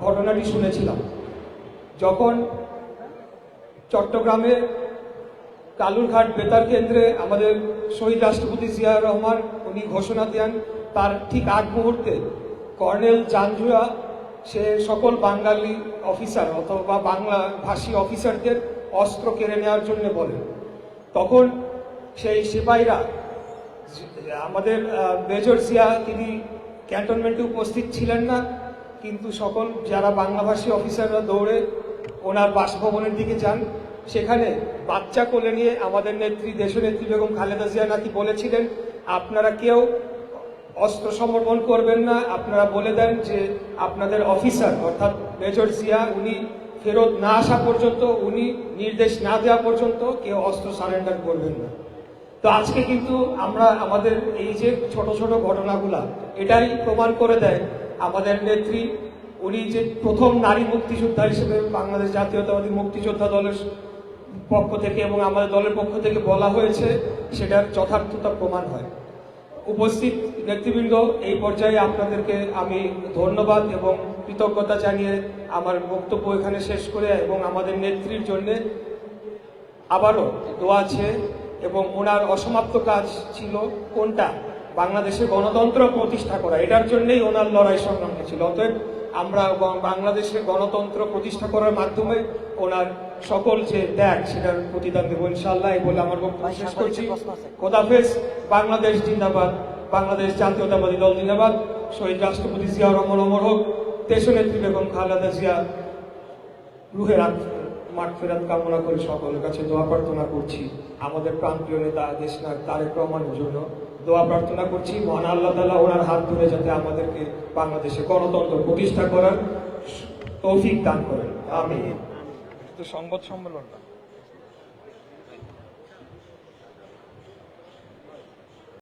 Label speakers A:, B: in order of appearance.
A: ঘটনাটি শুনেছিলাম। যখন চট্টগ্রামে কালুরঘাট বেতার কেন্দ্রে আমাদের শহীদ রাষ্ট্রপতি জিয়াউর রহমান উনি ঘোষণা দেন, তার ঠিক আগ মুহূর্তে কর্নেল জাঞ্জুয়া সে সকল বাঙালি অফিসার অথবা বাংলা ভাষী অফিসারদের অস্ত্র কেড়ে নেওয়ার জন্য বলেন। তখন সেই সিপাহীরা আমাদের মেজর জিয়া তিনি ক্যান্টনমেন্টে উপস্থিত ছিলেন না, কিন্তু সকল যারা বাংলাভাষী অফিসাররা দৌড়ে ওনার বাসভবনের দিকে যান। সেখানে বাচ্চা কোলে নিয়ে আমাদের নেত্রী দেশনেত্রী বেগম খালেদা জিয়া নাকি বলেছিলেন, আপনারা কেউ অস্ত্র সমর্পণ করবেন না, আপনারা বলে দেন যে আপনাদের অফিসার অর্থাৎ মেজর জিয়া উনি ফেরত না আসা পর্যন্ত, উনি নির্দেশ না দেওয়া পর্যন্ত কেউ অস্ত্র সারেন্ডার করবেন না। তো আজকে কিন্তু আমরা আমাদের এই যে ছোট ছোট ঘটনাগুলা এটাই প্রমাণ করে দেয় আমাদের নেত্রী উনি যে প্রথম নারী মুক্তিযোদ্ধা হিসেবে বাংলাদেশ জাতীয়তাবাদী মুক্তিযোদ্ধা দলের পক্ষ থেকে এবং আমাদের দলের পক্ষ থেকে বলা হয়েছে, সেটার যথার্থতা প্রমাণ হয়। উপস্থিত নেতৃবৃন্দ, এই পর্যায়ে আপনাদেরকে আমি ধন্যবাদ এবং কৃতজ্ঞতা জানিয়ে আমার বক্তব্য এখানে শেষ করে এবং আমাদের নেত্রীর জন্য আবারও দোয়া চেয়ে, এবং ওনার অসমাপ্ত কাজ ছিল কোনটা, বাংলাদেশের গণতন্ত্র প্রতিষ্ঠা করা, এটার জন্যই ওনার লড়াই সংগ্রাম ছিল। অতএব আমরা বাংলাদেশের গণতন্ত্র প্রতিষ্ঠা করার মাধ্যমে ওনার সকল যে ত্যাগ সেটার প্রতিদান দেবো ইনশাআল্লাহ। এই বলে আমার বক্তব্য শেষ করছি। খোদাফেজ। বাংলাদেশ জিন্দাবাদ, বাংলাদেশ জাতীয়তাবাদী দল জিন্দাবাদ। শহীদ রাষ্ট্রপতি জিয়াউর রহমান অমর হোক। দেশনেত্রী বেগম খালেদা জিয়া রুহের মাগফিরাত কামনা করে সকলের কাছে দোয়া প্রার্থনা করছি। আমাদের প্রাণপ্রিয় নেতা দেশনায়ক তারেক রহমানের জন্য দোয়া প্রার্থনা করছি। মহান আল্লাহ তাআলা ওনার হাত ধরে যাতে আমাদেরকে বাংলাদেশে গণতন্ত্র প্রতিষ্ঠা করার তৌফিক দান করেন। আমিন। সংবাদ সম্মেলনটা